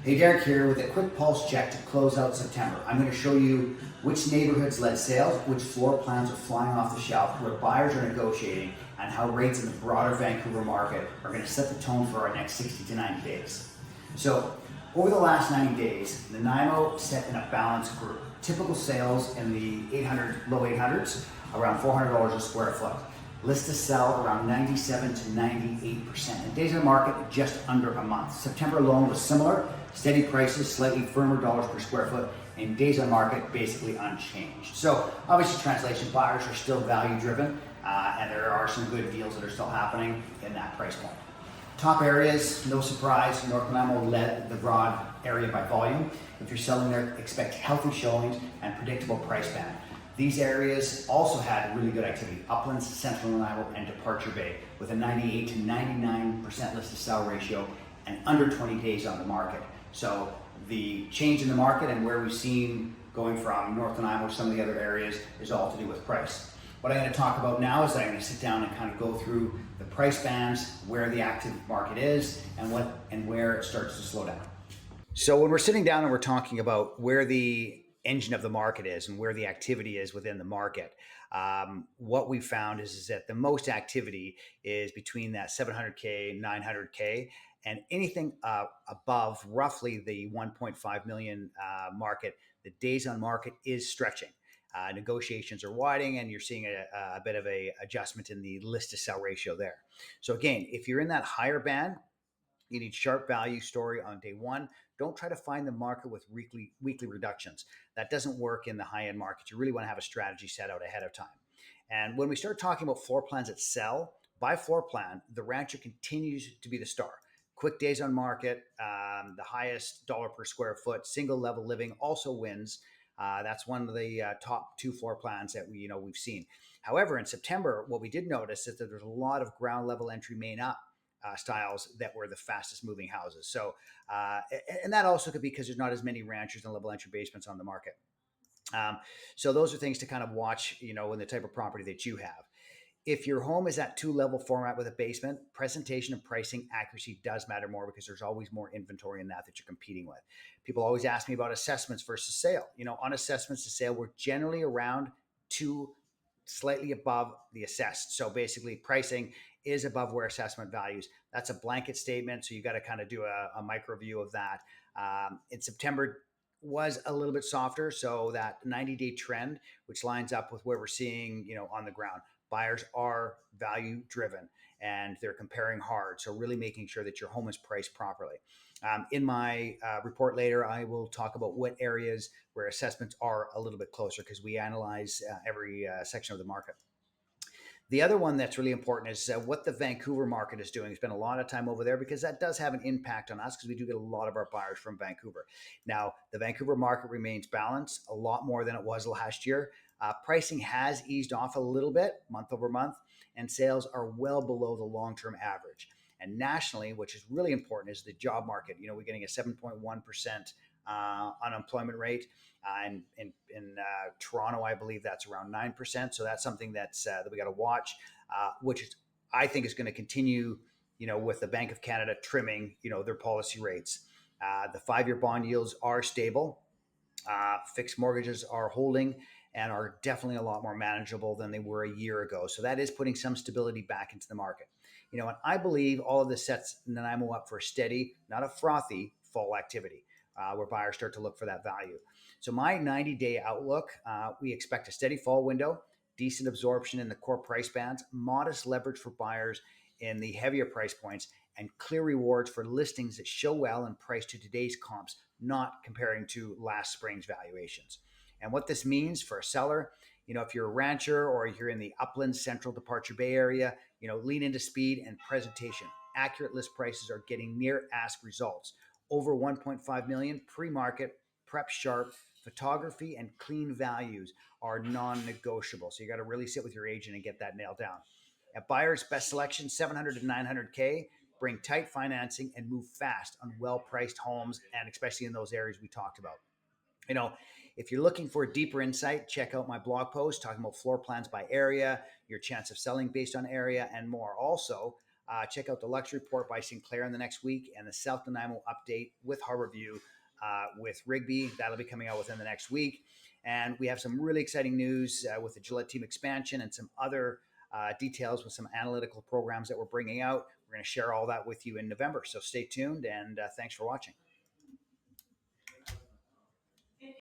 Hey, Derek here with a quick pulse check to close out September. I'm going to show you which neighborhoods led sales, which floor plans are flying off the shelf, where buyers are negotiating, and how rates in the broader Vancouver market are going to set the tone for our next 60 to 90 days. So, over the last 90 days, Nanaimo set in a balanced group. Typical sales in the low 800s, around $400 a square foot. List to sell around 97 to 98%. And days in the market just under a month. September alone was similar. Steady prices, slightly firmer dollars per square foot, and days on market basically unchanged. So obviously translation buyers are still value driven, and there are some good deals that are still happening in that price point. Top areas, no surprise, North Nanaimo led the broad area by volume. If you're selling there, expect healthy showings and predictable price band. These areas also had really good activity. Uplands, Central Nanaimo, and Departure Bay with a 98 to 99% list to sell ratio and under 20 days on the market. So the change in the market and where we've seen going from North Nanaimo to some of the other areas is all to do with price. What I'm going to talk about now is that I'm going to sit down and kind of go through the price bands, where the active market is, and where it starts to slow down. So when we're sitting down and we're talking about where the engine of the market is and where the activity is within the market, what we found is that the most activity is between that 700K, 900K, and anything above roughly the 1.5 million market, the days on market is stretching. Negotiations are widening, and you're seeing a bit of a adjustment in the list to sell ratio there. So again, if you're in that higher band, you need sharp value story on day one. Don't try to find the market with weekly reductions. That doesn't work in the high-end market. You really want to have a strategy set out ahead of time. And when we start talking about floor plans that sell, by floor plan, the rancher continues to be the star. Quick days on market, the highest dollar per square foot, single level living also wins. That's one of the top two floor plans that we've seen. However, in September, what we did notice is that there's a lot of ground level entry main up styles that were the fastest moving houses. So, and that also could be because there's not as many ranchers and level entry basements on the market. So those are things to kind of watch, in the type of property that you have. If your home is at 2-level format with a basement, presentation and pricing accuracy does matter more because there's always more inventory in that you're competing with. People always ask me about assessments versus sale. On assessments to sale, we're generally around 2, slightly above the assessed. So basically pricing is above where assessment values. That's a blanket statement. So you got to kind of do a micro view of that. In September was a little bit softer. So that 90-day trend, which lines up with where we're seeing, on the ground. Buyers are value driven and they're comparing hard. So really making sure that your home is priced properly. In my report later, I will talk about what areas where assessments are a little bit closer because we analyze every section of the market. The other one that's really important is what the Vancouver market is doing. Spend a lot of time over there because that does have an impact on us because we do get a lot of our buyers from Vancouver. Now, the Vancouver market remains balanced, a lot more than it was last year. Pricing has eased off a little bit month over month, and sales are well below the long-term average. And nationally, which is really important, is the job market. We're getting a 7.1% unemployment rate. In Toronto, I believe that's around 9%. So that's something that we got to watch, which is, I think is going to continue, with the Bank of Canada trimming, their policy rates. The 5-year bond yields are stable. Fixed mortgages are holding and are definitely a lot more manageable than they were a year ago. So that is putting some stability back into the market. And I believe all of this sets Nanaimo up for a steady, not a frothy fall activity, where buyers start to look for that value. So my 90-day outlook, we expect a steady fall window, decent absorption in the core price bands, modest leverage for buyers in the heavier price points, and clear rewards for listings that show well and price to today's comps, not comparing to last spring's valuations. And what this means for a seller, if you're a rancher or you're in the Uplands, Central, Departure Bay area, lean into speed and presentation. Accurate list prices are getting near ask results. Over 1.5 million pre-market, prep sharp, photography and clean values are non-negotiable. So you got to really sit with your agent and get that nailed down. At buyers, best selection, 700 to 900K. Bring tight financing and move fast on well-priced homes, and especially in those areas we talked about. If you're looking for a deeper insight, check out my blog post talking about floor plans by area, your chance of selling based on area, and more. Also, Check out the Luxury Report by Sinclair in the next week, and the South Nanaimo update with Harborview with Rigby. That'll be coming out within the next week. And we have some really exciting news with the Gillette team expansion and some other details with some analytical programs that we're bringing out. We're going to share all that with you in November. So stay tuned, and thanks for watching.